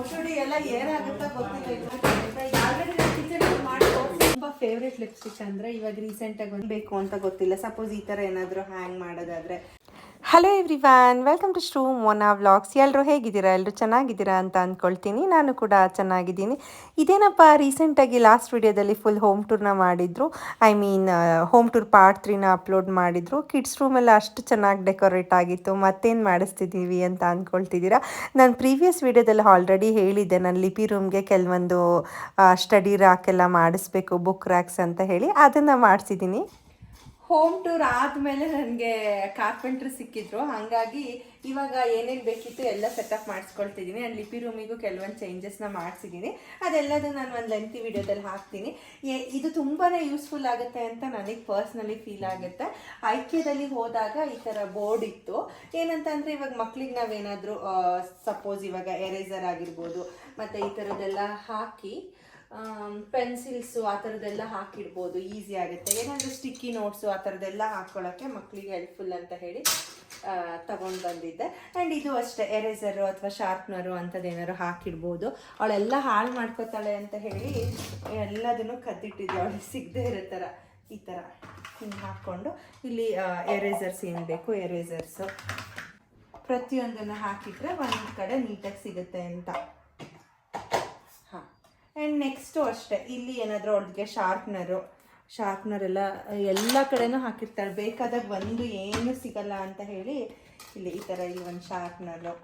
ಮುಸುಡಿ ಎಲ್ಲ ಏನಾಗುತ್ತಾ ಗೊತ್ತಿಲ್ಲ. Already kitchen ಮಾಡಿ ತುಂಬಾ ಫೇವ್ರೆಟ್ ಲಿಪ್ಸ್ಟಿಕ್ ಅಂದ್ರೆ ಇವಾಗ ರೀಸೆಂಟ್ ಆಗಿ ಒಂದು ಬೇಕು ಅಂತ ಗೊತ್ತಿಲ್ಲ. ಸಪೋಸ್ ಈ ತರ ಏನಾದ್ರು ಹ್ಯಾಂಗ್ ಮಾಡೋದಾದ್ರೆ. Hello everyone, welcome to Shru Mona vlogs. ಎಲ್ಲರೂ ಹೇಗಿದ್ದೀರಾ? ಎಲ್ಲರೂ ಚೆನ್ನಾಗಿದ್ದೀರಾ ಅಂತ ಅಂದ್ಕೊಳ್ತೀನಿ. ನಾನು ಕೂಡ ಚೆನ್ನಾಗಿದ್ದೀನಿ. ಇದೇನಪ್ಪ, ರೀಸೆಂಟಾಗಿ ಲಾಸ್ಟ್ ವಿಡಿಯೋದಲ್ಲಿ ಫುಲ್ ಹೋಮ್ ಟೂರ್ನ ಮಾಡಿದ್ರು. ಹೋಮ್ ಟೂರ್ ಪಾರ್ಟ್ 3ನ ಅಪ್ಲೋಡ್ ಮಾಡಿದ್ರು. ಕಿಡ್ಸ್ ರೂಮೆಲ್ಲ ಅಷ್ಟು ಚೆನ್ನಾಗಿ ಡೆಕೋರೇಟ್ ಆಗಿತ್ತು. ಮತ್ತೇನು ಮಾಡಿಸ್ತಿದ್ದೀವಿ ಅಂತ ಅಂದ್ಕೊಳ್ತಿದ್ದೀರಾ? ನಾನು ಪ್ರೀವಿಯಸ್ ವಿಡಿಯೋದಲ್ಲಿ ಆಲ್ರೆಡಿ ಹೇಳಿದ್ದೆ, ನಾನು ಲಿಪಿ ರೂಮ್ಗೆ ಕೆಲವೊಂದು ಸ್ಟಡಿ ರ್ಯಾಕ್ ಎಲ್ಲ ಮಾಡಿಸ್ಬೇಕು, ಬುಕ್ ರ್ಯಾಕ್ಸ್ ಅಂತ ಹೇಳಿ. ಅದನ್ನು ಮಾಡಿಸಿದ್ದೀನಿ. ಹೋಮ್ ಟೂರ್ ಆದಮೇಲೆ ನನಗೆ ಕಾರ್ಪೆಂಟ್ರ್ ಸಿಕ್ಕಿದ್ರು. ಹಾಗಾಗಿ ಇವಾಗ ಏನೇನು ಬೇಕಿತ್ತು ಎಲ್ಲ ಸೆಟಪ್ ಮಾಡಿಸ್ಕೊಳ್ತಿದ್ದೀನಿ. ನಾನು ಲಿಪಿ ರೂಮಿಗೂ ಕೆಲವೊಂದು ಚೇಂಜಸ್ನ ಮಾಡಿಸಿದ್ದೀನಿ. ಅದೆಲ್ಲದೂ ನಾನು ಒಂದು ಲೆಂತಿ ವಿಡಿಯೋದಲ್ಲಿ ಹಾಕ್ತೀನಿ. ಇದು ತುಂಬಾ ಯೂಸ್ಫುಲ್ ಆಗುತ್ತೆ ಅಂತ ನನಗೆ ಪರ್ಸ್ನಲಿ ಫೀಲ್ ಆಗುತ್ತೆ. ಐಕ್ಯದಲ್ಲಿ ಹೋದಾಗ ಈ ಥರ ಬೋರ್ಡ್ ಇತ್ತು. ಏನಂತಂದರೆ ಇವಾಗ ಮಕ್ಳಿಗೆ ನಾವೇನಾದರೂ ಸಪೋಸ್ ಇವಾಗ ಎರೇಸರ್ ಆಗಿರ್ಬೋದು ಮತ್ತು ಈ ಥರದ್ದೆಲ್ಲ ಹಾಕಿ ಪೆನ್ಸಿಲ್ಸು ಆ ಥರದ್ದೆಲ್ಲ ಹಾಕಿಡ್ಬೋದು, ಈಸಿ ಆಗುತ್ತೆ. ಏನಾದರೂ ಸ್ಟಿಕ್ಕಿ ನೋಟ್ಸು ಆ ಥರದ್ದೆಲ್ಲ ಹಾಕ್ಕೊಳ್ಳೋಕ್ಕೆ ಮಕ್ಕಳಿಗೆ ಹೆಲ್ಪ್ಫುಲ್ ಅಂತ ಹೇಳಿ ತಗೊಂಡು ಬಂದಿದ್ದೆ. ಆ್ಯಂಡ್ ಇದು ಅಷ್ಟೇ, ಎರೇಸರು ಅಥವಾ ಶಾರ್ಪ್ನರು ಅಂಥದ್ದೇನಾದ್ರು ಹಾಕಿಡ್ಬೋದು. ಅವಳೆಲ್ಲ ಹಾಳು ಮಾಡ್ಕೋತಾಳೆ ಅಂತ ಹೇಳಿ ಎಲ್ಲದನ್ನು ಕದ್ದಿಟ್ಟಿದ್ದೆ, ಅವಳಿಗೆ ಸಿಗದೆ ಇರೋ ಥರ ಈ ಥರ ಹಿಂಗೆ ಹಾಕ್ಕೊಂಡು. ಇಲ್ಲಿ ಎರೇಸರ್ಸ್ ಏನು ಬೇಕು ಎರೇಸರ್ಸು ಪ್ರತಿಯೊಂದನ್ನು ಹಾಕಿಟ್ರೆ ಒಂದು ಕಡೆ ನೀಟಾಗಿ ಸಿಗುತ್ತೆ ಅಂತ. ಆ್ಯಂಡ್ ನೆಕ್ಸ್ಟು ಅಷ್ಟೇ, ಇಲ್ಲಿ ಏನಾದರೂ ಅವ್ಳಿಗೆ ಶಾರ್ಪ್ನರ್ ಎಲ್ಲ ಕಡೆನೂ ಹಾಕಿರ್ತಾಳೆ. ಬೇಕಾದಾಗ ಒಂದು ಏನು ಸಿಗಲ್ಲ ಅಂತ ಹೇಳಿ ಇಲ್ಲಿ ಈ ಥರ ಇಲ್ಲಿ ಒಂದು ಶಾರ್ಪ್ನರು.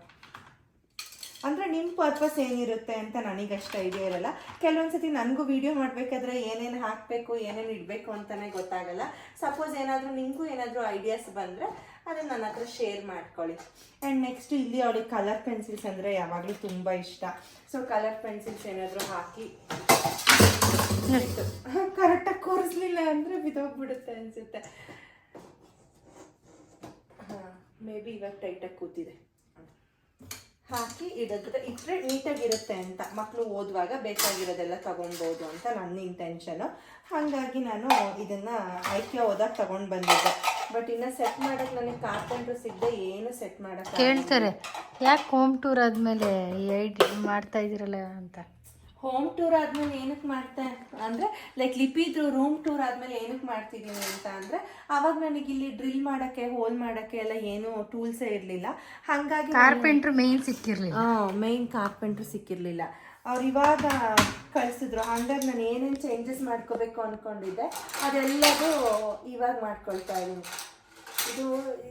ಅಂದರೆ ನಿಮ್ಮ ಪರ್ಪಸ್ ಏನಿರುತ್ತೆ ಅಂತ ನನಗಷ್ಟು ಐಡಿಯಾ ಇರಲ್ಲ. ಕೆಲವೊಂದು ಸತಿ ನನಗೂ ವೀಡಿಯೋ ಮಾಡಬೇಕಾದ್ರೆ ಏನೇನು ಹಾಕಬೇಕು ಏನೇನು ಇಡಬೇಕು ಅಂತಲೇ ಗೊತ್ತಾಗಲ್ಲ. ಸಪೋಸ್ ಏನಾದರೂ ನಿಮಗೂ ಏನಾದರೂ ಐಡಿಯಾಸ್ ಬಂದರೆ ಅದನ್ನು ನನ್ನ ಹತ್ರ ಶೇರ್ ಮಾಡ್ಕೊಳ್ಳಿ. ಆ್ಯಂಡ್ ನೆಕ್ಸ್ಟ್ ಇಲ್ಲಿ ಅವಳಿಗೆ ಕಲರ್ ಪೆನ್ಸಿಲ್ಸ್ ಅಂದರೆ ಯಾವಾಗಲೂ ತುಂಬ ಇಷ್ಟ. ಸೊ ಕಲರ್ ಪೆನ್ಸಿಲ್ಸ್ ಏನಾದರೂ ಹಾಕಿ ಕರೆಕ್ಟಾಗಿ ಕೂರಿಸ್ಲಿಲ್ಲ ಅಂದರೆ ಬಿದ್ದೋಗ್ಬಿಡುತ್ತೆ ಅನಿಸುತ್ತೆ. ಮೇ ಬಿ ಇವಾಗ ಟೈಟಾಗಿ ಕೂತಿದೆ. ಹಾಕಿ ಇಟ್ಟರೆ ನೀಟಾಗಿರುತ್ತೆ ಅಂತ, ಮಕ್ಕಳು ಓದುವಾಗ ಬೇಕಾಗಿರೋದೆಲ್ಲ ತೊಗೊಬೋದು ಅಂತ ನನ್ನ ಇಂಟೆನ್ಷನು. ಹಾಗಾಗಿ ನಾನು ಇದನ್ನು ಐಕ್ಯ ಹೋದಾಗ ತೊಗೊಂಡು ಬಂದಿದ್ದೆ. ಬಟ್ ಇನ್ನು ಸೆಟ್ ಮಾಡೋಕ್ಕೆ ನನಗೆ ಕಾರ್ಪೆಂಟ್ರು ಸಿಗದೆ ಏನು ಸೆಟ್ ಮಾಡೋಕ್ಕೆ ಕೇಳ್ತಾರೆ, ಯಾಕೆ ಹೋಮ್ ಟೂರ್ ಆದಮೇಲೆ ಮಾಡ್ತಾ ಇದ್ದೀರಲ್ಲ ಅಂತ. ಹೋಮ್ ಟೂರ್ ಆದಮೇಲೆ ಏನಕ್ಕೆ ಮಾಡ್ತಾ ಅಂದರೆ ಲೈಕ್ ಲಿಪಿದ್ರು ರೂಮ್ ಟೂರ್ ಆದಮೇಲೆ ಏನಕ್ಕೆ ಮಾಡ್ತಿದ್ದೀನಿ ಅಂತ ಅಂದರೆ ಆವಾಗ ನನಗೆ ಇಲ್ಲಿ ಡ್ರಿಲ್ ಮಾಡೋಕ್ಕೆ ಹೋಲ್ ಮಾಡೋಕ್ಕೆ ಎಲ್ಲ ಏನೂ ಟೂಲ್ಸೇ ಇರಲಿಲ್ಲ. ಹಾಗಾಗಿ ಕಾರ್ಪೆಂಟ್ರ್ ಮೇನ್ ಕಾರ್ಪೆಂಟ್ರು ಸಿಕ್ಕಿರಲಿಲ್ಲ. ಅವ್ರು ಇವಾಗ ಕಳಿಸಿದ್ರು. ಹಂಗಾಗಿ ನಾನು ಏನೇನು ಚೇಂಜಸ್ ಮಾಡ್ಕೋಬೇಕು ಅಂದ್ಕೊಂಡಿದ್ದೆ ಅದೆಲ್ಲದೂ ಇವಾಗ ಮಾಡ್ಕೊಳ್ತಾ ಇದ್ದೀನಿ.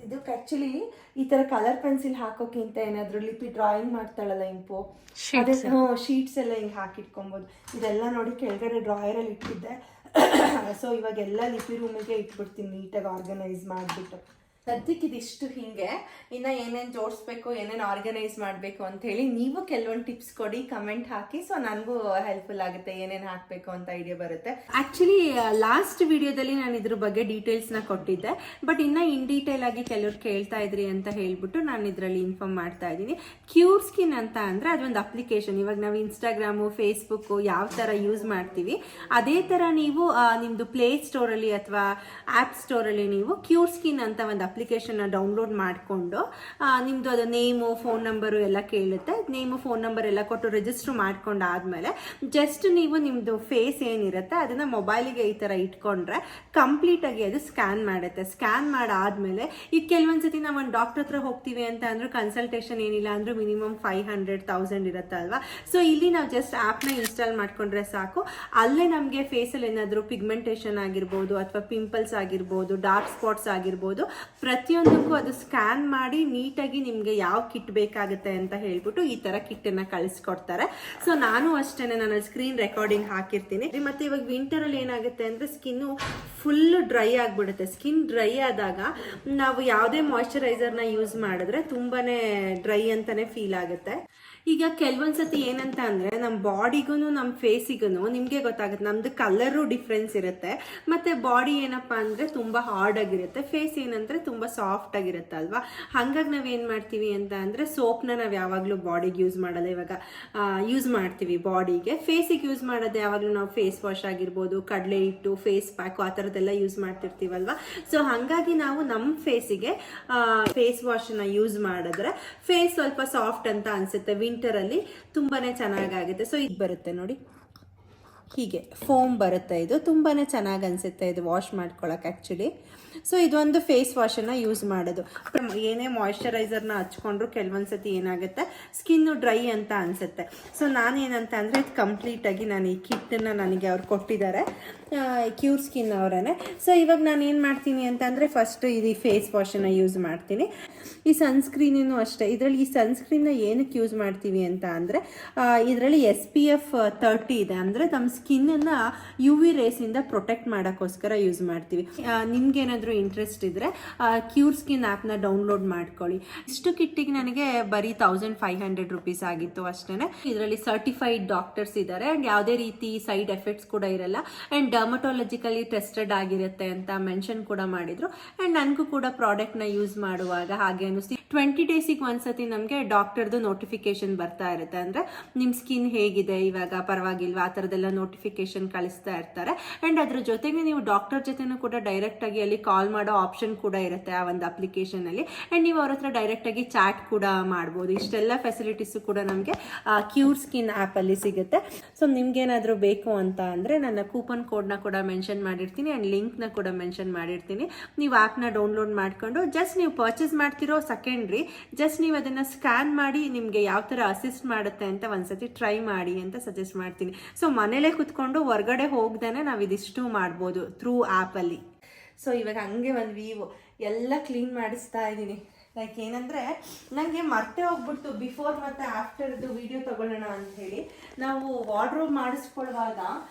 ಇದಕ್ಕೆ ಆ್ಯಕ್ಚುಲಿ ಈ ಥರ ಕಲರ್ ಪೆನ್ಸಿಲ್ ಹಾಕೋಕ್ಕಿಂತ ಏನಾದರೂ ಲಿಪಿ ಡ್ರಾಯಿಂಗ್ ಮಾಡ್ತಾಳಲ್ಲ ಇಂಪು, ಅದೇ ಶೀಟ್ಸ್ ಎಲ್ಲ ಹಿಂಗೆ ಹಾಕಿಟ್ಕೊಬೋದು. ಇದೆಲ್ಲ ನೋಡಿ ಕೆಳಗಡೆ ಡ್ರಾಯರಲ್ಲಿ ಇಟ್ಟಿದ್ದೆ. ಸೊ ಇವಾಗೆಲ್ಲ ಲಿಪಿ ರೂಮಿಗೆ ಇಟ್ಬಿಡ್ತೀನಿ ನೀಟಾಗಿ ಆರ್ಗನೈಸ್ ಮಾಡಿಬಿಟ್ಟು. ಸದ್ಯಕ್ಕೆ ಇದಿಷ್ಟು ಹೀಗೆ. ಇನ್ನು ಏನೇನು ಜೋಡಿಸ್ಬೇಕು ಏನೇನು ಆರ್ಗನೈಸ್ ಮಾಡಬೇಕು ಅಂಥೇಳಿ ನೀವು ಕೆಲವೊಂದು ಟಿಪ್ಸ್ ಕೊಡಿ, ಕಮೆಂಟ್ ಹಾಕಿ. ಸೊ ನನಗೂ ಹೆಲ್ಪ್ಫುಲ್ ಆಗುತ್ತೆ, ಏನೇನು ಹಾಕಬೇಕು ಅಂತ ಐಡಿಯಾ ಬರುತ್ತೆ. ಆ್ಯಕ್ಚುಲಿ ಲಾಸ್ಟ್ ವಿಡಿಯೋದಲ್ಲಿ ನಾನು ಇದ್ರ ಬಗ್ಗೆ ಡೀಟೇಲ್ಸ್ನ ಕೊಟ್ಟಿದ್ದೆ. ಬಟ್ ಇನ್ನು ಇನ್ ಡೀಟೇಲ್ ಆಗಿ ಕೆಲವ್ರು ಕೇಳ್ತಾ ಇದ್ರಿ ಅಂತ ಹೇಳ್ಬಿಟ್ಟು ನಾನು ಇದರಲ್ಲಿ ಇನ್ಫಾರ್ಮ್ ಮಾಡ್ತಾ ಇದ್ದೀನಿ. ಕ್ಯೂರ್ ಸ್ಕಿನ್ ಅಂತ ಅಂದರೆ ಅದೊಂದು ಅಪ್ಲಿಕೇಶನ್. ಇವಾಗ ನಾವು ಇನ್ಸ್ಟಾಗ್ರಾಮು ಫೇಸ್ಬುಕ್ಕು ಯಾವ ಥರ ಯೂಸ್ ಮಾಡ್ತೀವಿ ಅದೇ ಥರ ನೀವು ನಿಮ್ಮದು ಪ್ಲೇ ಸ್ಟೋರಲ್ಲಿ ಅಥವಾ ಆ್ಯಪ್ ಸ್ಟೋರಲ್ಲಿ ನೀವು ಕ್ಯೂರ್ ಸ್ಕಿನ್ ಅಂತ ಒಂದು ಅಪ್ಲಿಕೇಶನ್ನ ಡೌನ್ಲೋಡ್ ಮಾಡಿಕೊಂಡು ನಿಮ್ಮದು ಅದು ನೇಮು ಫೋನ್ ನಂಬರು ಎಲ್ಲ ಕೇಳುತ್ತೆ. ನೇಮು ಫೋನ್ ನಂಬರ್ ಎಲ್ಲ ಕೊಟ್ಟು ರಿಜಿಸ್ಟ್ರ್ ಮಾಡ್ಕೊಂಡು ಆದಮೇಲೆ ಜಸ್ಟ್ ನೀವು ನಿಮ್ಮದು ಫೇಸ್ ಏನಿರುತ್ತೆ ಅದನ್ನು ಮೊಬೈಲಿಗೆ ಈ ಥರ ಇಟ್ಕೊಂಡ್ರೆ ಕಂಪ್ಲೀಟಾಗಿ ಅದು ಸ್ಕ್ಯಾನ್ ಮಾಡುತ್ತೆ. ಸ್ಕ್ಯಾನ್ ಮಾಡಾದಮೇಲೆ ಈಗ ಕೆಲವೊಂದು ಸತಿ ನಾವು ಒಂದು ಡಾಕ್ಟರ್ ಹತ್ರ ಹೋಗ್ತೀವಿ ಅಂತ ಅಂದರೂ ಕನ್ಸಲ್ಟೇಷನ್ ಏನಿಲ್ಲ ಅಂದರೂ ಮಿನಿಮಮ್ 500,000 ಇರುತ್ತೆ ಅಲ್ವಾ. ಸೊ ಇಲ್ಲಿ ನಾವು ಜಸ್ಟ್ ಆ್ಯಪ್ನ ಇನ್ಸ್ಟಾಲ್ ಮಾಡಿಕೊಂಡ್ರೆ ಸಾಕು. ಅಲ್ಲೇ ನಮಗೆ ಫೇಸಲ್ಲಿ ಏನಾದರೂ ಪಿಗ್ಮೆಂಟೇಷನ್ ಆಗಿರ್ಬೋದು ಅಥವಾ ಪಿಂಪಲ್ಸ್ ಆಗಿರ್ಬೋದು, ಡಾರ್ಕ್ ಸ್ಪಾಟ್ಸ್ ಆಗಿರ್ಬೋದು, ಪ್ರತಿಯೊಂದಕ್ಕೂ ಅದು ಸ್ಕ್ಯಾನ್ ಮಾಡಿ ನೀಟಾಗಿ ನಿಮಗೆ ಯಾವ ಕಿಟ್ ಬೇಕಾಗುತ್ತೆ ಅಂತ ಹೇಳ್ಬಿಟ್ಟು ಈ ಥರ ಕಿಟ್ಟನ್ನು ಕಳಿಸ್ಕೊಡ್ತಾರೆ. ಸೊ ನಾನು ಅಷ್ಟೇ, ನಾನು ಸ್ಕ್ರೀನ್ ರೆಕಾರ್ಡಿಂಗ್ ಹಾಕಿರ್ತೀನಿ. ಮತ್ತು ಇವಾಗ ವಿಂಟರಲ್ಲಿ ಏನಾಗುತ್ತೆ ಅಂದರೆ ಸ್ಕಿನ್ನು ಫುಲ್ಲು ಡ್ರೈ ಆಗಿಬಿಡುತ್ತೆ. ಸ್ಕಿನ್ ಡ್ರೈ ಆದಾಗ ನಾವು ಯಾವುದೇ ಮಾಯ್ಶ್ಚರೈಸರ್ನ ಯೂಸ್ ಮಾಡಿದ್ರೆ ತುಂಬಾ ಡ್ರೈ ಅಂತಲೇ ಫೀಲ್ ಆಗುತ್ತೆ. ಈಗ ಕೆಲವೊಂದು ಸತಿ ಏನಂತ ಅಂದರೆ ನಮ್ಮ ಬಾಡಿಗೂ ನಮ್ಮ ಫೇಸಿಗೂ ನಿಮಗೆ ಗೊತ್ತಾಗುತ್ತೆ, ನಮ್ಮದು ಕಲರು ಡಿಫ್ರೆನ್ಸ್ ಇರುತ್ತೆ. ಮತ್ತು ಬಾಡಿ ಏನಪ್ಪ ಅಂದರೆ ತುಂಬ ಹಾರ್ಡ್ ಆಗಿರುತ್ತೆ, ಫೇಸ್ ಏನಂದರೆ ತುಂಬ ಸಾಫ್ಟ್ ಆಗಿರುತ್ತೆ ಅಲ್ವಾ. ಹಾಗಾಗಿ ನಾವೇನು ಮಾಡ್ತೀವಿ ಅಂತ ಅಂದರೆ ಸೋಪ್ನ ನಾವು ಯಾವಾಗಲೂ ಬಾಡಿಗೆ ಯೂಸ್ ಮಾಡಲ್ಲ. ಇವಾಗ ಯೂಸ್ ಮಾಡ್ತೀವಿ ಬಾಡಿಗೆ. ಫೇಸಿಗೆ ಯೂಸ್ ಮಾಡೋದು ಯಾವಾಗಲೂ ನಾವು ಫೇಸ್ ವಾಶ್ ಆಗಿರ್ಬೋದು, ಕಡಲೆ ಹಿಟ್ಟು, ಫೇಸ್ ಪ್ಯಾಕು ಆ ಥರದ್ದೆಲ್ಲ ಯೂಸ್ ಮಾಡ್ತಿರ್ತೀವಲ್ವ. ಸೊ ಹಾಗಾಗಿ ನಾವು ನಮ್ಮ ಫೇಸಿಗೆ ಫೇಸ್ ವಾಶನ್ನ ಯೂಸ್ ಮಾಡಿದ್ರೆ ಫೇಸ್ ಸ್ವಲ್ಪ ಸಾಫ್ಟ್ ಅಂತ ಅನಿಸುತ್ತೆ. ವಿಂಟರಲ್ಲಿ ತುಂಬಾ ಚೆನ್ನಾಗಾಗುತ್ತೆ. ಸೊ ಇದು ಬರುತ್ತೆ ನೋಡಿ, ಹೀಗೆ ಫೋಮ್ ಬರುತ್ತೆ. ಇದು ತುಂಬಾ ಚೆನ್ನಾಗಿ ಅನಿಸುತ್ತೆ ಇದು ವಾಶ್ ಮಾಡ್ಕೊಳಕ್ಕೆ ಆ್ಯಕ್ಚುಲಿ. ಸೊ ಇದೊಂದು ಫೇಸ್ ವಾಶನ್ನು ಯೂಸ್ ಮಾಡೋದು. ಏನೇ ಮಾಯ್ಶ್ಚರೈಸರ್ನ ಹಚ್ಕೊಂಡ್ರು ಕೆಲವೊಂದ್ಸತಿ ಏನಾಗುತ್ತೆ, ಸ್ಕಿನ್ನು ಡ್ರೈ ಅಂತ ಅನಿಸುತ್ತೆ. ಸೊ ನಾನೇನಂತ ಅಂದರೆ ಇದು ಕಂಪ್ಲೀಟಾಗಿ ನಾನು ಈ ಕಿಟ್ಟನ್ನು ನನಗೆ ಅವ್ರು ಕೊಟ್ಟಿದ್ದಾರೆ, ಕ್ಯೂರ್ ಸ್ಕಿನ್ ಅವರೇ. ಸೊ ಇವಾಗ ನಾನು ಏನು ಮಾಡ್ತೀನಿ ಅಂತ ಅಂದರೆ ಫಸ್ಟು ಇದು ಫೇಸ್ ವಾಶನ್ನು ಯೂಸ್ ಮಾಡ್ತೀನಿ. ಈ ಸನ್ಸ್ಕ್ರೀನಿನೂ ಅಷ್ಟೇ. ಇದರಲ್ಲಿ ಈ ಸನ್ಸ್ಕ್ರೀನ್ನ ಏನಕ್ಕೆ ಯೂಸ್ ಮಾಡ್ತೀವಿ ಅಂತ ಅಂದರೆ ಇದರಲ್ಲಿ SPF 30 ಇದೆ. ಅಂದರೆ ನಮ್ಮ ಸ್ಕಿನ್ನನ್ನು UV ರೇಸಿಂದ ಪ್ರೊಟೆಕ್ಟ್ ಮಾಡೋಕ್ಕೋಸ್ಕರ ಯೂಸ್ ಮಾಡ್ತೀವಿ. ನಿಮ್ಗೇನಾದರೂ ಇಂಟ್ರೆಸ್ಟ್ ಇದ್ದರೆ ಕ್ಯೂರ್ ಸ್ಕಿನ್ ಆ್ಯಪ್ನ ಡೌನ್ಲೋಡ್ ಮಾಡ್ಕೊಳ್ಳಿ. ಇಷ್ಟು ಕಿಟ್ಟಿಗೆ ನನಗೆ ಬರೀ 1500 ರುಪೀಸ್ ಆಗಿತ್ತು ಅಷ್ಟೇ. ಇದರಲ್ಲಿ ಸರ್ಟಿಫೈಡ್ ಡಾಕ್ಟರ್ಸ್ ಇದ್ದಾರೆ ಆ್ಯಂಡ್ ಯಾವುದೇ ರೀತಿ ಸೈಡ್ ಎಫೆಕ್ಟ್ಸ್ ಕೂಡ ಇರಲ್ಲ ಆ್ಯಂಡ್ ಡರ್ಮಟೋಲಜಿಕಲಿ ಟೆಸ್ಟೆಡ್ ಆಗಿರುತ್ತೆ ಅಂತ ಮೆನ್ಷನ್ ಕೂಡ ಮಾಡಿದರು. ಆ್ಯಂಡ್ ನನಗೂ ಕೂಡ ಪ್ರಾಡಕ್ಟ್ನ ಯೂಸ್ ಮಾಡುವಾಗ ಹಾಗೆ ಅನ್ನಿಸ್ತು. 20 ಡೇಸಿಗೆ ಒಂದ್ಸತಿ ನಮಗೆ ಡಾಕ್ಟರ್ದು ನೋಟಿಫಿಕೇಶನ್ ಬರ್ತಾ ಇರುತ್ತೆ. ಅಂದರೆ ನಿಮ್ಮ ಸ್ಕಿನ್ ಹೇಗಿದೆ, ಇವಾಗ ಪರವಾಗಿಲ್ವಾ, ಆ ಥರದ್ದೆಲ್ಲ ನೋಟಿಫಿಕೇಶನ್ ಕಳಿಸ್ತಾ ಇರ್ತಾರೆ. ಆ್ಯಂಡ್ ಅದ್ರ ಜೊತೆಗೆ ನೀವು ಡಾಕ್ಟರ್ ಜೊತೆನೂ ಕೂಡ ಡೈರೆಕ್ಟಾಗಿ ಅಲ್ಲಿ ಕಾಲ್ ಮಾಡೋ ಆಪ್ಷನ್ ಕೂಡ ಇರುತ್ತೆ ಆ ಒಂದು ಅಪ್ಲಿಕೇಶನಲ್ಲಿ. ಆ್ಯಂಡ್ ನೀವು ಅವ್ರ ಹತ್ರ ಡೈರೆಕ್ಟಾಗಿ ಚಾಟ್ ಕೂಡ ಮಾಡ್ಬೋದು. ಇಷ್ಟೆಲ್ಲ ಫೆಸಿಲಿಟೀಸು ಕೂಡ ನಮಗೆ ಕ್ಯೂರ್ ಸ್ಕಿನ್ ಆ್ಯಪಲ್ಲಿ ಸಿಗುತ್ತೆ. ಸೊ ನಿಮ್ಗೇನಾದರೂ ಬೇಕು ಅಂತ ಅಂದರೆ ನನ್ನ ಕೂಪನ್ ಕೋಡ್ನ ಕೂಡ ಮೆನ್ಷನ್ ಮಾಡಿರ್ತೀನಿ ಆ್ಯಂಡ್ ಲಿಂಕ್ನ ಕೂಡ ಮೆನ್ಷನ್ ಮಾಡಿರ್ತೀನಿ. ನೀವು ಆ್ಯಪ್ನ ಡೌನ್ಲೋಡ್ ಮಾಡಿಕೊಂಡು ಜಸ್ಟ್ ನೀವು ಪರ್ಚೇಸ್ ಮಾಡ್ತಿರೋ ಸೆಕೆಂಡ್ರಿ ಜಸ್ಟ್ ನೀವು ಅದನ್ನು ಸ್ಕ್ಯಾನ್ ಮಾಡಿ ನಿಮಗೆ ಯಾವ ಥರ ಅಸಿಸ್ಟ್ ಮಾಡುತ್ತೆ ಅಂತ ಒಂದ್ಸತಿ ಟ್ರೈ ಮಾಡಿ ಅಂತ ಸಜೆಸ್ಟ್ ಮಾಡ್ತೀನಿ. ಸೊ ಮನೇಲೇ ಕುತ್ಕೊಂಡು ಹೊರಗಡೆ ಹೋಗ್ದೇ ನಾವು ಇದಿಷ್ಟು ಮಾಡ್ಬೋದು ಥ್ರೂ ಆ್ಯಪಲ್ಲಿ. ಸೊ ಇವಾಗ ಹಂಗೆ ಒಂದು ವೀವು ಎಲ್ಲ ಕ್ಲೀನ್ ಮಾಡಿಸ್ತಾ ಇದ್ದೀನಿ. ಲೈಕ್ ಏನಂದರೆ ನನಗೆ ಮರ್ತೇ ಹೋಗ್ಬಿಡ್ತು ಬಿಫೋರ್ ಮತ್ತು ಆಫ್ಟರ್ದು ವಿಡಿಯೋ ತೊಗೊಳ್ಳೋಣ ಅಂಥೇಳಿ. ನಾವು ವಾರ್ಡ್ರೋಬ್ ಮಾಡಿಸ್ಕೊಳ್ಳುವಾಗ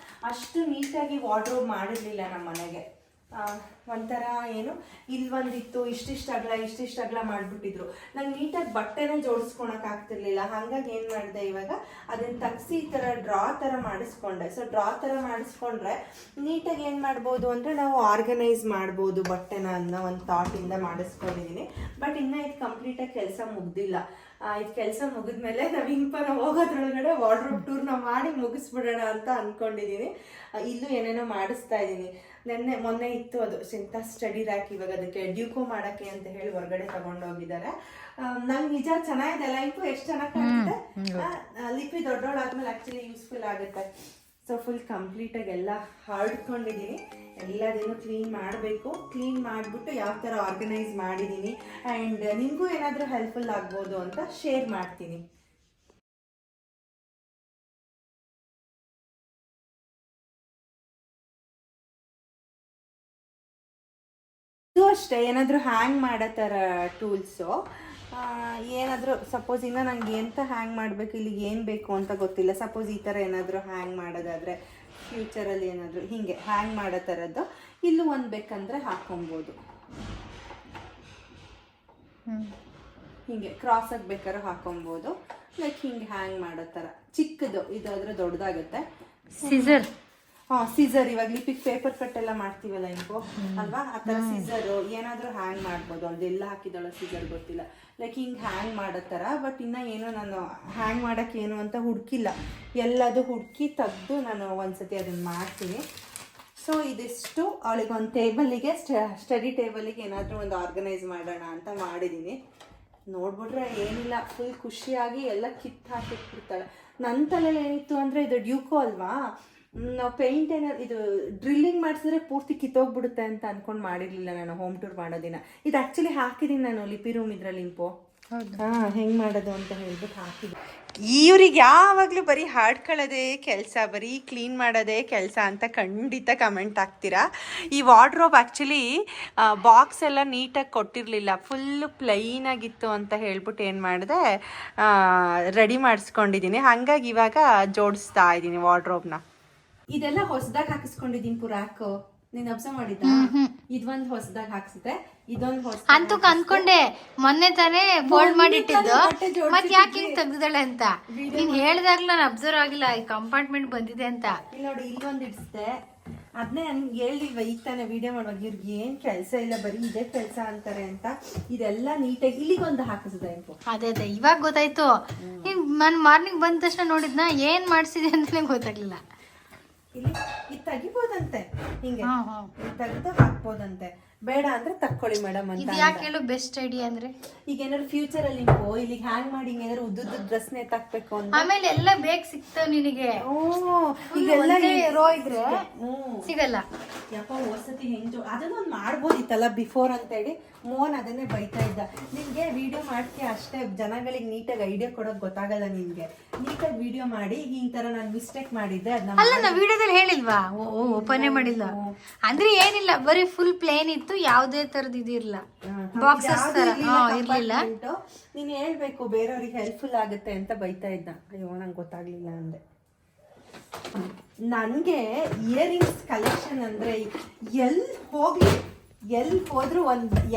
ಅಷ್ಟು ನೀಟಾಗಿ ವಾರ್ಡ್ರೋಬ್ ಮಾಡಿರಲಿಲ್ಲ ನಮ್ಮ ಮನೆಗೆ. ಒಂಥರ ಏನು ಇಲ್ಲೊಂದಿತ್ತು, ಇಷ್ಟಿಷ್ಟು ಅಗಲ ಮಾಡಿಬಿಟ್ಟಿದ್ರು. ನಂಗೆ ನೀಟಾಗಿ ಬಟ್ಟೆನೇ ಜೋಡಿಸ್ಕೊಳಕ್ಕೆ ಆಗ್ತಿರ್ಲಿಲ್ಲ. ಹಾಗಾಗಿ ಏನು ಮಾಡಿದೆ, ಇವಾಗ ಅದನ್ನು ತಗ್ಸಿ ಈ ಥರ ಡ್ರಾ ಥರ ಮಾಡಿಸ್ಕೊಂಡೆ. ಸೊ ಡ್ರಾ ಥರ ಮಾಡಿಸ್ಕೊಂಡ್ರೆ ನೀಟಾಗಿ ಏನು ಮಾಡ್ಬೋದು ಅಂದರೆ ನಾವು ಆರ್ಗನೈಸ್ ಮಾಡ್ಬೋದು ಬಟ್ಟೆನ ಅನ್ನೋ ಒಂದು ಥಾಟಿಂದ ಮಾಡಿಸ್ಕೊಂಡಿದ್ದೀನಿ. ಬಟ್ ಇನ್ನೂ ಇದು ಕಂಪ್ಲೀಟಾಗಿ ಕೆಲಸ ಮುಗ್ದಿಲ್ಲ. ಇದು ಕೆಲಸ ಮುಗಿದ್ಮೇಲೆ ನಾವು ಹಿಂಪನ ಹೋಗೋದ್ರೊಳಗಡೆ ವಾರ್ಡ್ರೋಬ್ ಟೂರ್ನ ಮಾಡಿ ಮುಗಿಸ್ಬಿಡೋಣ ಅಂತ ಅಂದ್ಕೊಂಡಿದ್ದೀನಿ. ಇಲ್ಲೂ ಏನೇನೋ ಮಾಡಿಸ್ತಾ ಇದ್ದೀನಿ. ಮೊನ್ನೆ ಇತ್ತು ಅದು ಸಿಂಥ ಸ್ಟಡಿ ರ್ಯಾಕ್, ಇವಾಗ ಅದಕ್ಕೆ ಡ್ಯೂಕೋ ಮಾಡೋಕ್ಕೆ ಅಂತ ಹೇಳಿ ಹೊರಗಡೆ ತಗೊಂಡೋಗಿದ್ದಾರೆ. ನಂಗೆ ನಿಜ ಚೆನ್ನಾಗಿದೆ ಲೈಫು, ಎಷ್ಟು ಚೆನ್ನಾಗಿ ಕಾಣ್ತಿದೆ. ಲಿಪಿ ದೊಡ್ಡೋಳಾದ್ಮೇಲೆ ಆ್ಯಕ್ಚುಲಿ ಯೂಸ್ಫುಲ್ ಆಗುತ್ತೆ. ಸೊ ಫುಲ್ ಕಂಪ್ಲೀಟಾಗಿ ಎಲ್ಲ ಹರಡ್ಕೊಂಡಿದ್ದೀನಿ. ಎಲ್ಲದನ್ನು ಕ್ಲೀನ್ ಮಾಡಬೇಕು. ಕ್ಲೀನ್ ಮಾಡಿಬಿಟ್ಟು ಯಾವ ಥರ ಆರ್ಗನೈಸ್ ಮಾಡಿದ್ದೀನಿ ಆ್ಯಂಡ್ ನಿಮಗೂ ಏನಾದರೂ ಹೆಲ್ಪ್ಫುಲ್ ಆಗ್ಬೋದು ಅಂತ ಶೇರ್ ಮಾಡ್ತೀನಿ. ಇದು ಅಷ್ಟೇ, ಏನಾದರೂ ಹ್ಯಾಂಗ್ ಮಾಡೋ ಥರ ಟೂಲ್ಸು. ಏನಾದರೂ ಸಪೋಸ್ ಇನ್ನು ನನಗೆ ಎಂತ ಹ್ಯಾಂಗ್ ಮಾಡಬೇಕು, ಇಲ್ಲಿಗೆ ಏನು ಬೇಕು ಅಂತ ಗೊತ್ತಿಲ್ಲ. ಸಪೋಸ್ ಈ ಥರ ಏನಾದರೂ ಹ್ಯಾಂಗ್ ಮಾಡೋದಾದರೆ ಫ್ಯೂಚರಲ್ಲಿ ಏನಾದರೂ ಹೀಗೆ ಹ್ಯಾಂಗ್ ಮಾಡೋ ಥರದ್ದು ಇಲ್ಲೂ ಒಂದು ಬೇಕಂದರೆ ಹಾಕ್ಕೊಬೋದು. ಹೀಗೆ ಕ್ರಾಸಾಗಿ ಬೇಕಾದ್ರೂ ಹಾಕ್ಕೊಬೋದು. ಲೈಕ್ ಹಿಂಗೆ ಹ್ಯಾಂಗ್ ಮಾಡೋ ಥರ ಚಿಕ್ಕದು, ಇದಾದರೆ ದೊಡ್ಡದಾಗುತ್ತೆ. ಸಿಸರ್ ಸೀಸರ್, ಇವಾಗ ಲಿಪಿಗೆ ಪೇಪರ್ ಕಟ್ ಎಲ್ಲ ಮಾಡ್ತೀವಲ್ಲ ಇಂಕೋ ಅಲ್ವಾ, ಆ ಥರ ಸೀಸರು ಏನಾದರೂ ಹ್ಯಾಂಗ್ ಮಾಡ್ಬೋದು. ಅದೆಲ್ಲ ಹಾಕಿದಳ ಸೀಸರ್ ಗೊತ್ತಿಲ್ಲ. ಲೈಕ್ ಹಿಂಗೆ ಹ್ಯಾಂಗ್ ಮಾಡೋ ಥರ. ಬಟ್ ಇನ್ನೂ ಏನೋ ನಾನು ಹ್ಯಾಂಗ್ ಮಾಡೋಕ್ಕೆ ಏನು ಅಂತ ಹುಡುಕಿಲ್ಲ. ಎಲ್ಲದು ಹುಡುಕಿ ತೆಗೆದು ನಾನು ಒಂದ್ಸತಿ ಅದನ್ನು ಮಾಡ್ತೀನಿ. ಸೊ ಇದಿಷ್ಟು ಅವಳಿಗೊಂದು ಟೇಬಲಿಗೆ ಸ್ಟಡಿ ಟೇಬಲಿಗೆ ಏನಾದರೂ ಒಂದು ಆರ್ಗನೈಸ್ ಮಾಡೋಣ ಅಂತ ಮಾಡಿದ್ದೀನಿ. ನೋಡ್ಬಿಟ್ರೆ ಏನಿಲ್ಲ, ಫುಲ್ ಖುಷಿಯಾಗಿ ಎಲ್ಲ ಕಿತ್ತು ಹಾಕಿಟ್ಬಿಡ್ತಾಳೆ. ನನ್ನ ತಲೆಯಲ್ಲಿ ಏನಿತ್ತು ಅಂದರೆ ಇದು ಡ್ಯೂಕೋ ಅಲ್ವಾ, ನಾವು ಪೇಂಟ್ ಏನಾದ್ರು ಇದು ಡ್ರಿಲ್ಲಿಂಗ್ ಮಾಡಿಸಿದ್ರೆ ಪೂರ್ತಿ ಕಿತ್ತೋಗ್ಬಿಡುತ್ತೆ ಅಂತ ಅಂದ್ಕೊಂಡು ಮಾಡಿರಲಿಲ್ಲ ನಾನು ಹೋಮ್ ಟೂರ್ ಮಾಡೋ ದಿನ. ಇದು ಆ್ಯಕ್ಚುಲಿ ಹಾಕಿದ್ದೀನಿ ನಾನು ಲಿಪಿ ರೂಮ್ ಇದರಲ್ಲಿ ಇಂಪೋ. ಹೆಂಗೆ ಮಾಡೋದು ಅಂತ ಹೇಳ್ಬಿಟ್ಟು ಹಾಕಿದ್ದೆ. ಇವ್ರಿಗೆ ಯಾವಾಗಲೂ ಬರೀ ಹಾಡ್ಕೊಳ್ಳೋದೇ ಕೆಲಸ, ಬರೀ ಕ್ಲೀನ್ ಮಾಡೋದೇ ಕೆಲಸ ಅಂತ ಖಂಡಿತ ಕಮೆಂಟ್ ಹಾಕ್ತೀರಾ. ಈ ವಾರ್ಡ್ರೋಬ್ ಆ್ಯಕ್ಚುಲಿ ಬಾಕ್ಸ್ ಎಲ್ಲ ನೀಟಾಗಿ ಕೊಟ್ಟಿರಲಿಲ್ಲ, ಫುಲ್ಲು ಪ್ಲೈನಾಗಿತ್ತು ಅಂತ ಹೇಳ್ಬಿಟ್ಟು ಏನು ಮಾಡಿದೆ, ರೆಡಿ ಮಾಡಿಸ್ಕೊಂಡಿದ್ದೀನಿ. ಹಾಗಾಗಿ ಇವಾಗ ಜೋಡಿಸ್ತಾ ಇದ್ದೀನಿ ವಾರ್ಡ್ರೋಬ್ನ. ಇದೆಲ್ಲ ಹೊಸದಾಗಿ ಹಾಕಿಸ್ಕೊಂಡಿದ್ದೀನಿ ಪುರಾಕು. ನೀನ್ ಅಬ್ಸರ್ವ್ ಮಾಡಿದ್ದ? ಇದೊಂದು ಹೊಸದಾಗಿ ಹಾಕ್ಸಿದೆ, ಇದೊಂದು ಹೊಸ ಅಂತೂ ಅಂದ್ಕೊಂಡೆ ಮೊನ್ನೆ ತಾನೇ ಫೋಲ್ಡ್ ಮಾಡಿಟ್ಟಿದ್ದು, ಮತ್ ಯಾಕೆ ಹಿಂಗ್ ತೆಗ್ದಾಳೆ ಅಂತ. ನೀನ್ ಹೇಳ್ದಾಗ್ಲೂ ನಾನು ಅಬ್ಸರ್ವ್ ಆಗಿಲ್ಲ ಈ ಕಂಪಾರ್ಟ್ಮೆಂಟ್ ಬಂದಿದೆ ಅಂತ. ಇಲ್ಲಿ ನೋಡಿ, ಇಲ್ಲೊಂದು ಇಡಿಸ್ದೆ. ಅದನ್ನೇ ನನ್ಗೆ ಹೇಳಿಲ್ವ ಈಗ ತಾನೇ ವಿಡಿಯೋ ಮಾಡುವಾಗ, ಇವ್ರಿಗೆ ಏನ್ ಕೆಲಸ ಇಲ್ಲ, ಬರೀ ಇದೇ ಕೆಲಸ ಅಂತಾರೆ ಅಂತ. ಇದೆಲ್ಲ ನೀಟಾಗಿ ಇಲ್ಲಿಗೊಂದು ಹಾಕಿಸಿದೆ. ಅದೇ ಇವಾಗ ಗೊತ್ತಾಯ್ತು. ನಾನು ಮಾರ್ನಿಂಗ್ ಬಂದ ತಕ್ಷಣ ನೋಡಿದ್ನ ಏನ್ ಮಾಡ್ಸಿದೆ ಅಂತಾನೆ ಗೊತ್ತಾಗ್ಲಿಲ್ಲ. ಇಲ್ಲಿ ಇದು ತೆಗಿಬೋದಂತೆ, ಹಿಂಗೆ ತೆಗೆದು ಹಾಕ್ಬೋದಂತೆ. ಬೇಡ ಅಂದ್ರೆ ತಕ್ಕೊಳ್ಳಿ ಮೇಡಮ್ ಅಂತ ಇದು ಯಾಕೆ ಹೇಳು ಬೆಸ್ಟ್ ಐಡಿಯಾ ಅಂದ್ರೆ ಈಗ ಏನಾದ್ರು ಫ್ಯೂಚರ್ ಅಲ್ಲಿ ಇಲ್ಲಿಗೆ ಹ್ಯಾಂಗ್ ಮಾಡಿ ಏನಾದ್ರು ಉದ್ದುದ್ದು ಡ್ರೆಸ್ ನೇತಾಕ್ಬೇಕು ಅಂತ ಆಮೇಲೆ ಎಲ್ಲ ಬೇಗ ಸಿಗ್ತಾವ ನಿನಗೆ. ಈಗೆಲ್ಲ ರೋ ಇದ್ರೆ ಸಿಗಲ್ಲ. ಯಪ್ಪ ಹೊಸತಿ ಹೆಂಗ್ ಅದನ್ನೊಂದು ಮಾಡ್ಬೋದಿತ್ತಲ್ಲ ಬಿಫೋರ್ ಅಂತ ಹೇಳಿ ಮೋಹನ್ ಅದನ್ನೇ ಬೈತಾ ಇದ್ದ. ನಿನ್ಗೆ ವಿಡಿಯೋ ಮಾಡ್ತೀಯ ಅಷ್ಟೇ, ಜನಗಳಿಗೆ ನೀಟಾಗಿ ಐಡಿಯಾ ಕೊಡೋದು ಗೊತ್ತಾಗಲ್ಲ ನಿನ್ಗೆ. ನೀಟಾಗಿ ವಿಡಿಯೋ ಮಾಡಿ ಈ ತರ ನಾನು ಮಿಸ್ಟೇಕ್ ಮಾಡಿದ್ದೆ ಅಲ್ಲ ನಾ ವಿಡಿಯೋದಲ್ಲಿ ಹೇಳಿಲ್ವಾ? ಓಪನ್ ಮಾಡಿಲ್ಲ ಅಂದ್ರೆ ಏನಿಲ್ಲ, ಬರೀ ಫುಲ್ ಪ್ಲೇನ್ ಇತ್ತು, ಯಾವುದೇ ತರದ್ ಇದಿರ್ಲಿಲ್ಲ, ಬಾಕ್ಸಸ್ ತರ ಇರ್ಲಿಲ್ಲ. ನೀನ್ ಹೇಳ್ಬೇಕು ಬೇರೆಯವ್ರಿಗೆ ಹೆಲ್ಪ್ಫುಲ್ ಆಗುತ್ತೆ ಅಂತ ಬೈತಾ ಇದ್ದ. ಅಯ್ಯೋ ನಂಗೆ ಗೊತ್ತಾಗ್ಲಿಲ್ಲ ಅಂದೆ. ನನಗೆ ಇಯರಿಂಗ್ಸ್ ಕಲೆಕ್ಷನ್ ಅಂದರೆ ಎಲ್ಲಿ ಹೋದ್ರೂ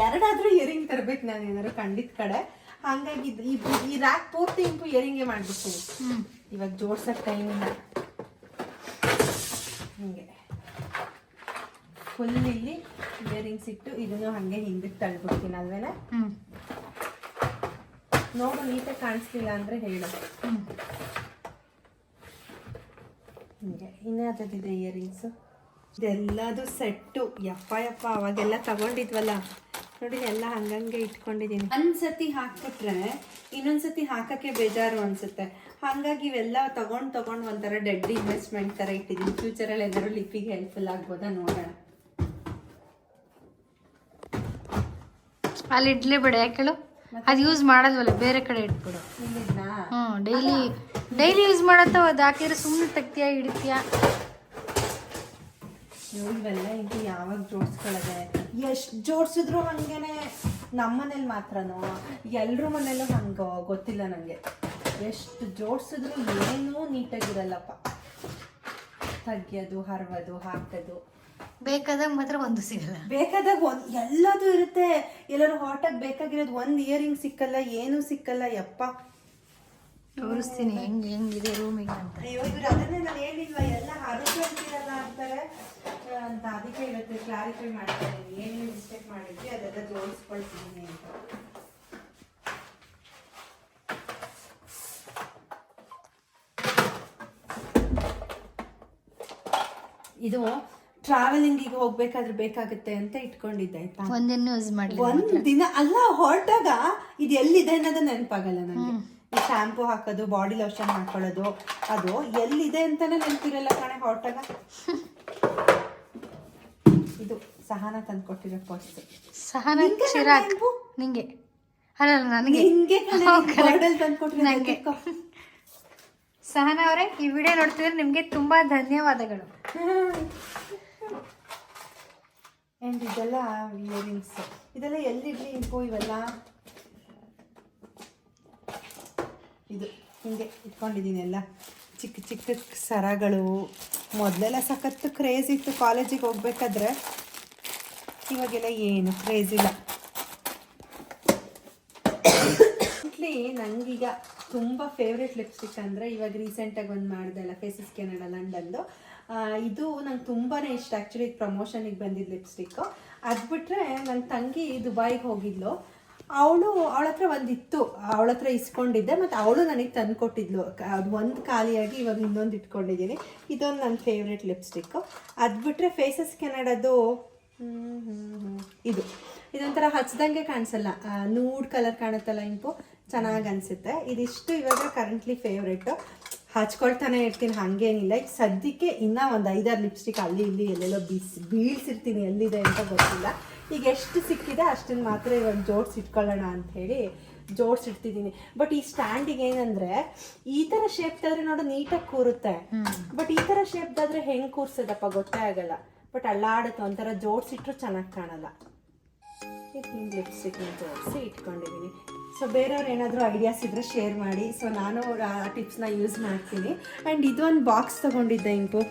ಎರಡಾದ್ರೂ ಇಯರಿಂಗ್ ತರಬೇಕು ನಾನು ಏನಾದ್ರು ಖಂಡಿತ ಕಡೆ. ಹಂಗಾಗಿ ಈ ರ್ಯಾಕ್ ಪೂರ್ತಿ ಇಂಪು ಇಯರಿಂಗೇ ಮಾಡ್ಬಿಡ್ತೀನಿ. ಇವಾಗ ಜೋಡ್ಸಕ್ಕೆ ಟೈಮ್ ಇಲ್ಲ. ಹಂಗೆ ಫುಲ್ ಇಲ್ಲಿ ಇಯರಿಂಗ್ಸ್ ಇಟ್ಟು ಇದನ್ನು ಹಾಗೆ ಹಿಂದಕ್ಕೆ ತಳ್ಬಿಡ್ತೀನಿ ಅಲ್ವೇನೆ. ನೋಡು ನೀಟಾಗಿ ಕಾಣಿಸ್ಲಿಲ್ಲ ಅಂದರೆ ಹೇಳು. ಹಿಂಗೆ ಇನ್ನಾದದಿದೆ ಇಯರಿಂಗ್ಸು. ಇದೆಲ್ಲದು ಸೆಟ್ಟು. ಯಪ್ಪ ಅವಾಗೆಲ್ಲ ತಗೊಂಡಿದ್ವಲ್ಲ ನೋಡಿ, ಎಲ್ಲ ಹಂಗಂಗೆ ಇಟ್ಕೊಂಡಿದ್ದೀನಿ. ಒಂದ್ಸತಿ ಹಾಕ್ಬಿಟ್ರೆ ಇನ್ನೊಂದ್ಸತಿ ಹಾಕಕ್ಕೆ ಬೇಜಾರು ಅನ್ಸುತ್ತೆ. ಹಾಗಾಗಿ ಇವೆಲ್ಲ ತಗೊಂಡು ಒಂಥರ ಡೆಡ್ ಇನ್ವೆಸ್ಟ್ಮೆಂಟ್ ಥರ ಇಟ್ಟಿದ್ದೀನಿ. ಫ್ಯೂಚರಲ್ಲಿ ಏನಾದ್ರು ಲಿಪ್ಪಿಗೆ ಹೆಲ್ಪ್ಫುಲ್ ಆಗ್ಬೋದಾ ನೋಡೋಣ. ಅಲ್ಲಿ ಇಡ್ಲೇಬೇಡ, ಯಾಕೇಳು ಅದು ಯೂಸ್ ಮಾಡೋದ್ವಲ್ಲ, ಬೇರೆ ಕಡೆ ಇಟ್ಬಿಡು. ಡೈಲಿ ಯೂಸ್ ಮಾಡತ್ತ ಅದು ಹಾಕಿದ್ರೆ ಸುಮ್ಮನೆ ತೆಗ್ತೀಯಾ ಹಿಡಿತೀಯಾ. ಇವೆಲ್ಲ ಇದು ಯಾವಾಗ ಜೋಡಿಸ್ಕೊಳ್ಳೋದೆ, ಎಷ್ಟು ಜೋಡಿಸಿದ್ರು ಹಂಗೇನೆ. ನಮ್ಮನೇಲಿ ಮಾತ್ರನೋ ಎಲ್ರ ಮನೇಲೂ ಹಂಗೆ ಗೊತ್ತಿಲ್ಲ ನನಗೆ. ಎಷ್ಟು ಜೋಡಿಸಿದ್ರು ಏನೂ ನೀಟಾಗಿರಲ್ಲಪ್ಪ. ತೆಗಿಯೋದು, ಹರವೋದು, ಹಾಕೋದು. ಬೇಕಾದಾಗ ಮಾತ್ರ ಒಂದು ಸಿಗಲ್ಲ. ಬೇಕಾದಾಗ ಎಲ್ಲದೂ ಇರುತ್ತೆ. ಎಲ್ಲರೂ ಹಾಟಾಗಿ ಬೇಕಾಗಿರೋದು ಒಂದು ಇಯರಿಂಗ್ ಸಿಕ್ಕಲ್ಲ, ಏನೂ ಸಿಕ್ಕಲ್ಲ. ಯಪ್ಪ ತೋರಿಸ್ತೀನಿ ಹೆಂಗಿದೆ ರೂಮಿಗೆ ಅಂತ. ಅಯ್ಯೋ ಇವ್ರು ಅದನ್ನೇ ನಾನು ಹೇಳಿಲ್ವ, ಎಲ್ಲ ಹರವಲ್ಲ ಅಂತಾರೆ ಅಂತ. ಅದಕ್ಕೆ ಇವತ್ತು ಕ್ಲಾರಿಫೈ ಮಾಡ್ತಾರೆ ಏನೇನು ಮಿಸ್ಟೇಕ್ ಮಾಡಿದ್ವಿ ಅದೆಲ್ಲ ಜೋಡಿಸ್ಕೊಳ್ತಿದ್ದೀನಿ ಅಂತ. ಇದು ಟ್ರಾವೆಲಿಂಗಿಗೆ ಹೋಗ್ಬೇಕಾದ್ರೆ ಬೇಕಾಗುತ್ತೆ ಅಂತ ಇಟ್ಕೊಂಡಿದ್ದೆ ಆಯ್ತಾ. ಒಂದಿನ ಯೂಸ್ ಮಾಡಿ ಒಂದಿನ ಅಲ್ಲ, ಹೊರಟಾಗ ಇದು ಎಲ್ಲಿದೆ ಅನ್ನೋದು ನೆನಪಾಗಲ್ಲ ನನಗೆ. ಈ ಶಾಂಪೂ ಹಾಕೋದು, ಬಾಡಿ ಲೋಷನ್ ಹಾಕೊಳ್ಳೋದು, ಅದು ಎಲ್ಲಿದೆ ಅಂತಾನೆ ನೆನಪಿರಲ್ಲ ಕಣೆ ಹೊರಟಾಗ. ಇದು ಸಹನ ತಂದು ಕೊಟ್ಟಿರೋ ಪರ್ಸ್. ಸಹನ ಚಿರಾಗ್ ನಿಂಗೆ ಅಲ್ಲ ನನಗೆ ನಂಗೆ. ಸಹನ ಅವರೇ, ಈ ವಿಡಿಯೋ ನೋಡ್ತಿದ್ರೆ ನಿಮ್ಗೆ ತುಂಬಾ ಧನ್ಯವಾದಗಳು. ಆ್ಯಂಡ್ ಇದೆಲ್ಲ ಇಯರಿಂಗ್ಸ್, ಇದೆಲ್ಲ ಎಲ್ಲಿಡ್ಲಿ ಇಂಪು ಇವೆಲ್ಲ. ಇದು ಹಿಂಗೆ ಇಟ್ಕೊಂಡಿದ್ದೀನಿ ಎಲ್ಲ ಚಿಕ್ಕ ಚಿಕ್ಕ ಸರಗಳು. ಮೊದಲೆಲ್ಲ ಸಖತ್ತು ಕ್ರೇಜ್ ಇತ್ತು ಕಾಲೇಜಿಗೆ ಹೋಗ್ಬೇಕಾದ್ರೆ, ಇವಾಗೆಲ್ಲ ಏನು ಕ್ರೇಜ್ ಇಲ್ಲ. ನನಗೀಗ ತುಂಬ ಫೇವ್ರೆಟ್ ಲಿಪ್ಸ್ಟಿಕ್ ಅಂದರೆ ಇವಾಗ ರೀಸೆಂಟಾಗಿ ಒಂದು ಮಾಡಿದೆಲ್ಲ ಫೇಸಸ್ ಕೆನಡಾ ಲಂಡನ್ದು. ಇದು ನಂಗೆ ತುಂಬಾ ಇಷ್ಟ. ಆ್ಯಕ್ಚುಲಿ ಇದು ಪ್ರಮೋಷನಿಗೆ ಬಂದಿದ್ದು ಲಿಪ್ಸ್ಟಿಕ್ಕು. ಅದು ಬಿಟ್ಟರೆ ನನ್ನ ತಂಗಿ ದುಬೈಗೆ ಹೋಗಿದ್ಲು. ಅವಳ ಹತ್ರ ಒಂದಿತ್ತು, ಅವಳ ಹತ್ರ ಇಸ್ಕೊಂಡಿದ್ದೆ. ಮತ್ತು ಅವಳು ನನಗೆ ತಂದು ಕೊಟ್ಟಿದ್ಲು. ಅದು ಒಂದು ಖಾಲಿಯಾಗಿ ಇವಾಗ ಇನ್ನೊಂದು ಇಟ್ಕೊಂಡಿದ್ದೀನಿ. ಇದೊಂದು ನನ್ನ ಫೇವ್ರೆಟ್ ಲಿಪ್ಸ್ಟಿಕ್ಕು. ಅದು ಬಿಟ್ಟರೆ ಫೇಸಸ್ ಕೆನಡಾದು ಇದೊಂಥರ ಹಚ್ದಂಗೆ ಕಾಣಿಸಲ್ಲ, ನೂಡ್ ಕಲರ್ ಕಾಣುತ್ತಲ್ಲ ಇಂಪು, ಚೆನ್ನಾಗಿ ಅನಿಸುತ್ತೆ. ಇದಿಷ್ಟು ಇವಾಗ ಕರೆಂಟ್ಲಿ ಫೇವ್ರೆಟ್ಟು. ಹಚ್ಕೊಳ್ತಾನೆ ಇರ್ತೀನಿ, ಹಾಗೇನಿಲ್ಲ. ಈಗ ಸದ್ಯಕ್ಕೆ ಇನ್ನೂ ಒಂದು 5-6 ಲಿಪ್ಸ್ಟಿಕ್ ಅಲ್ಲಿ ಇಲ್ಲಿ ಎಲ್ಲೆಲ್ಲೋ ಬೀಳ್ಸಿರ್ತೀನಿ, ಎಲ್ಲಿದೆ ಅಂತ ಗೊತ್ತಿಲ್ಲ. ಈಗ ಎಷ್ಟು ಸಿಕ್ಕಿದೆ ಅಷ್ಟನ್ನು ಮಾತ್ರ ಇವಾಗ ಜೋಡಿಸಿಟ್ಕೊಳ್ಳೋಣ ಅಂಥೇಳಿ ಜೋಡಿಸಿಡ್ತಿದ್ದೀನಿ. ಬಟ್ ಈ ಸ್ಟ್ಯಾಂಡಿಗೆ ಏನಂದರೆ ಈ ಥರ ಶೇಪ್ದಾದ್ರೆ ನೋಡು ನೀಟಾಗಿ ಕೂರುತ್ತೆ. ಬಟ್ ಈ ಥರ ಶೇಪ್ದಾದ್ರೆ ಹೆಂಗೆ ಕೂರ್ಸೋದಪ್ಪ ಗೊತ್ತೇ ಆಗಲ್ಲ. ಬಟ್ ಅಲ್ಲಾಡುತ್ತೆ, ಒಂಥರ ಜೋಡಿಸಿಟ್ರು ಚೆನ್ನಾಗಿ ಕಾಣಲ್ಲ. ಇದು ಲಿಪ್ಸ್ಟಿಕ್ನ ಜೋಡಿಸಿ ಇಟ್ಕೊಂಡಿದ್ದೀನಿ. ಸೊ ಬೇರೆಯವ್ರು ಏನಾದರೂ ಐಡಿಯಾಸ್ ಇದ್ದರೆ ಶೇರ್ ಮಾಡಿ. ಸೊ ನಾನು ಆ ಟಿಪ್ಸ್ನ ಯೂಸ್ ಮಾಡ್ತೀನಿ. ಆ್ಯಂಡ್ ಇದೊಂದು ಬಾಕ್ಸ್ ತೊಗೊಂಡಿದ್ದೆ ಇಂಪು.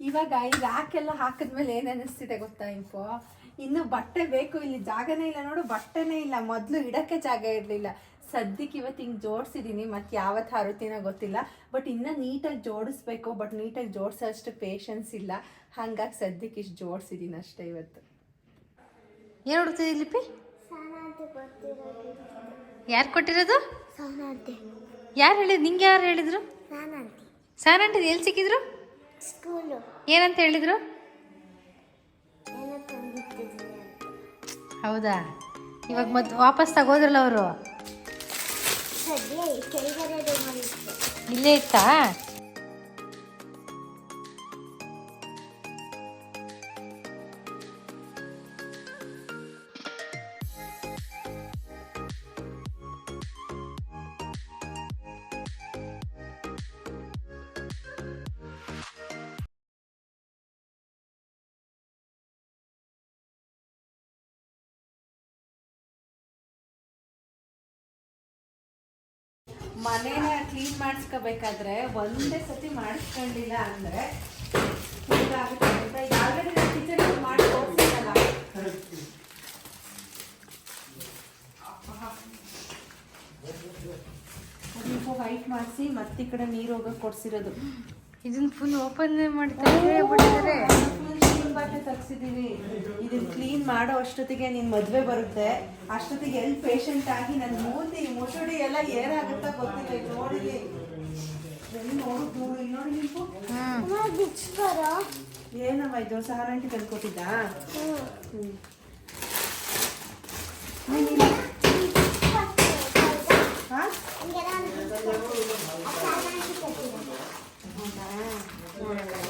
ಇವಾಗ ಈ ರ್ಯಾಕೆಲ್ಲ ಹಾಕಿದ್ಮೇಲೆ ಏನು ಅನ್ನಿಸ್ತಿದೆ ಗೊತ್ತಾ ಇಂಪು, ಇನ್ನು ಬಟ್ಟೆ ಬೇಕು, ಇಲ್ಲಿ ಜಾಗನೇ ಇಲ್ಲ ನೋಡು, ಬಟ್ಟೆನೇ ಇಲ್ಲ. ಮೊದಲು ಇಡೋಕ್ಕೆ ಜಾಗ ಇರಲಿಲ್ಲ. ಸದ್ಯಕ್ಕೆ ಇವತ್ತು ಹಿಂಗೆ ಜೋಡಿಸಿದ್ದೀನಿ, ಮತ್ತು ಯಾವತ್ತು ಹರುತ್ತಿನ ಗೊತ್ತಿಲ್ಲ. ಬಟ್ ಇನ್ನೂ ನೀಟಾಗಿ ಜೋಡಿಸ್ಬೇಕು. ಬಟ್ ನೀಟಾಗಿ ಜೋಡಿಸೋಷ್ಟು ಪೇಷನ್ಸ್ ಇಲ್ಲ. ಹಾಗಾಗಿ ಸದ್ಯಕ್ಕೆ ಇಷ್ಟು ಜೋಡಿಸಿದ್ದೀನಿ ಅಷ್ಟೇ ಇವತ್ತು. ಏನು ಹುಡುಕ್ತಿದ್ದೀವಿ ಲಿಪಿ? ಯಾರು ಕೊಟ್ಟಿರೋದು? ಯಾರು ಹೇಳಿದ್ರು? ನಿಂಗೆ ಯಾರು ಹೇಳಿದ್ರು? ಸಾನಂಟಿ ಎಲ್ಲಿ ಸಿಕ್ಕಿದ್ರು? ಏನಂತ ಹೇಳಿದ್ರು? ಹೌದಾ, ಇವಾಗ ಮತ್ತೆ ವಾಪಸ್ ತಗೋದ್ರಲ್ಲ ಅವರು? ಇಲ್ಲೇ ಇತ್ತಾ? ಮನೇನ ಕ್ಲೀನ್ ಮಾಡಿಸ್ಕೋಬೇಕಾದ್ರೆ ಒಂದೇ ಸತಿ ಮಾಡಿಸ್ಕೊಂಡಿಲ್ಲ ಅಂದರೆ ಆಗುತ್ತೆ ಅಂತ ಆಲ್ರೆಡಿ ನಾನು ಕಿಚನ್ ಮಾಡಿ ತೋರಿಸಿದ್ದಲ್ಲ. ಸ್ವಲ್ಪ ವೈಟ್ ಮಾಡಿಸಿ ಮತ್ತೆ ಈ ಕಡೆ ನೀರು ಹೋಗಕ್ಕೆ ಕೊಡ್ಸಿರೋದು. ಇದನ್ನ ಫುಲ್ ಓಪನ್ ಮಾಡ್ತಾರೆ. ಬಾಟೆ ತಗ್ಸಿದೀವಿ. ಇದನ್ನ ಕ್ಲೀನ್ ಮಾಡೋ ಅಷ್ಟೊತ್ತಿಗೆ ನಿನ್ ಮದ್ವೆ ಬರುತ್ತೆ. ಅಷ್ಟೊತ್ತಿಗೆ ಎಲ್ಲಿ ಪೇಷಂಟ್ ಆಗಿ ನನ್ನ ಮೂತಿ ಮುಸುಡಿ ಎಲ್ಲ ಏನಾಗುತ್ತಾ ಗೊತ್ತಿಲ್ಲ. ಈಗ ನೋಡಿಲಿ ಎಲ್ಲಿ ನೋಡುದು ಇಲ್ಲಿ ನೋಡಿ ನೀವು ಏನಮ್ಮ ಇದು ಸಾರಂಟಿ ತಂದ್ಕೊಟ್ಟಿದ್ದ?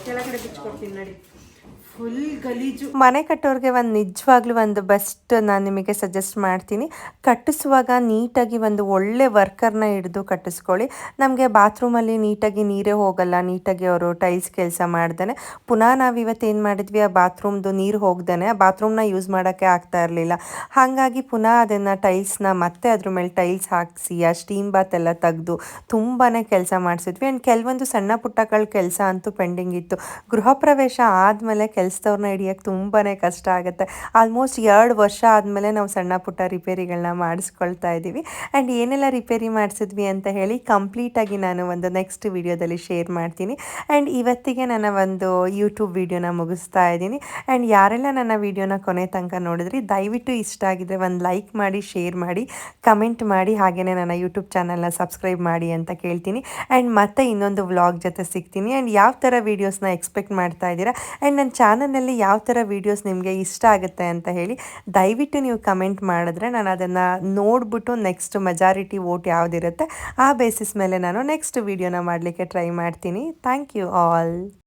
ಕೆಳಗಡೆ ಬಿಚ್ಕೊಡ್ತೀನಿ ನೋಡಿ. ಫುಲ್ ಗಲೀಜು. ಮನೆ ಕಟ್ಟೋರಿಗೆ ನಿಜವಾಗ್ಲೂ ಒಂದು ಬೆಸ್ಟ್ ನಾನು ನಿಮಗೆ ಸಜೆಸ್ಟ್ ಮಾಡ್ತೀನಿ. ಕಟ್ಟಿಸುವಾಗ ನೀಟಾಗಿ ಒಂದು ಒಳ್ಳೆ ವರ್ಕರ್ನ ಹಿಡಿದು ಕಟ್ಟಿಸ್ಕೊಳ್ಳಿ. ನಮಗೆ ಬಾತ್ರೂಮಲ್ಲಿ ನೀಟಾಗಿ ನೀರೇ ಹೋಗಲ್ಲ, ನೀಟಾಗಿ ಅವರು ಟೈಲ್ಸ್ ಕೆಲಸ ಮಾಡ್ದೇ. ಪುನಃ ನಾವು ಇವತ್ತು ಏನು ಮಾಡಿದ್ವಿ, ಆ ಬಾತ್ರೂಮ್ದು ನೀರು ಹೋಗ್ದೇ ಆ ಬಾತ್ರೂಮ್ನ ಯೂಸ್ ಮಾಡೋಕ್ಕೆ ಆಗ್ತಾ ಇರಲಿಲ್ಲ. ಹಾಗಾಗಿ ಪುನಃ ಅದನ್ನು ಟೈಲ್ಸ್ನ ಮತ್ತೆ ಅದ್ರ ಮೇಲೆ ಟೈಲ್ಸ್ ಹಾಕಿಸಿ ಆ ಸ್ಟೀಮ್ ಬಾತ್ ಎಲ್ಲ ತೆಗೆದು ತುಂಬಾ ಕೆಲಸ ಮಾಡಿಸಿದ್ವಿ. ಆ್ಯಂಡ್ ಕೆಲವೊಂದು ಸಣ್ಣ ಪುಟ್ಟಗಳ ಕೆಲಸ ಅಂತೂ ಪೆಂಡಿಂಗ್ ಇತ್ತು. ಗೃಹ ಪ್ರವೇಶ ಆದಮೇಲೆ ಕೆಲಸದವ್ರನ್ನ ಹಿಡಿಯೋಕ್ಕೆ ತುಂಬಾ ಕಷ್ಟ ಆಗುತ್ತೆ. ಆಲ್ಮೋಸ್ಟ್ 2 ವರ್ಷ ಆದಮೇಲೆ ನಾವು ಸಣ್ಣ ಪುಟ್ಟ ರಿಪೇರಿಗಳನ್ನ ಮಾಡಿಸ್ಕೊಳ್ತಾ ಇದ್ದೀವಿ. ಆ್ಯಂಡ್ ಏನೆಲ್ಲ ರಿಪೇರಿ ಮಾಡಿಸಿದ್ವಿ ಅಂತ ಹೇಳಿ ಕಂಪ್ಲೀಟಾಗಿ ನಾನು ಒಂದು ನೆಕ್ಸ್ಟ್ ವಿಡಿಯೋದಲ್ಲಿ ಶೇರ್ ಮಾಡ್ತೀನಿ. ಆ್ಯಂಡ್ ಇವತ್ತಿಗೆ ನನ್ನ ಒಂದು ಯೂಟ್ಯೂಬ್ ವಿಡಿಯೋನ ಮುಗಿಸ್ತಾ ಇದ್ದೀನಿ. ಆ್ಯಂಡ್ ಯಾರೆಲ್ಲ ನನ್ನ ವಿಡಿಯೋನ ಕೊನೆ ತನಕ ನೋಡಿದ್ರಿ ದಯವಿಟ್ಟು ಇಷ್ಟ ಆಗಿದ್ರೆ ಒಂದು ಲೈಕ್ ಮಾಡಿ, ಶೇರ್ ಮಾಡಿ, ಕಮೆಂಟ್ ಮಾಡಿ, ಹಾಗೆಯೇ ನನ್ನ ಯೂಟ್ಯೂಬ್ ಚಾನಲ್ನ ಸಬ್ಸ್ಕ್ರೈಬ್ ಮಾಡಿ ಅಂತ ಕೇಳ್ತೀನಿ. ಆ್ಯಂಡ್ ಮತ್ತೆ ಇನ್ನೊಂದು ವ್ಲಾಗ್ ಜೊತೆ ಸಿಗ್ತೀನಿ. ಆ್ಯಂಡ್ ಯಾವ ಥರ ವೀಡಿಯೋಸ್ನ ಎಕ್ಸ್ಪೆಕ್ಟ್ ಮಾಡ್ತಾ ಇದ್ದೀರಾ ಆ್ಯಂಡ್ ನನ್ನ ಚಾನಲ್ನಲ್ಲಿ ಯಾವ ಥರ ವೀಡಿಯೋಸ್ ನಿಮಗೆ ಇಷ್ಟ ಆಗುತ್ತೆ ಅಂತ ಹೇಳಿ ದಯವಿಟ್ಟು ನೀವು ಕಮೆಂಟ್ ಮಾಡಿದ್ರೆ ನಾನು ಅದನ್ನು ನೋಡಿಬಿಟ್ಟು ನೆಕ್ಸ್ಟ್ ಮೆಜಾರಿಟಿ ವೋಟ್ ಯಾವುದಿರುತ್ತೆ ಆ ಬೇಸಿಸ್ ಮೇಲೆ ನಾನು ನೆಕ್ಸ್ಟ್ ವೀಡಿಯೋನ ಮಾಡಲಿಕ್ಕೆ ಟ್ರೈ ಮಾಡ್ತೀನಿ. Thank you all.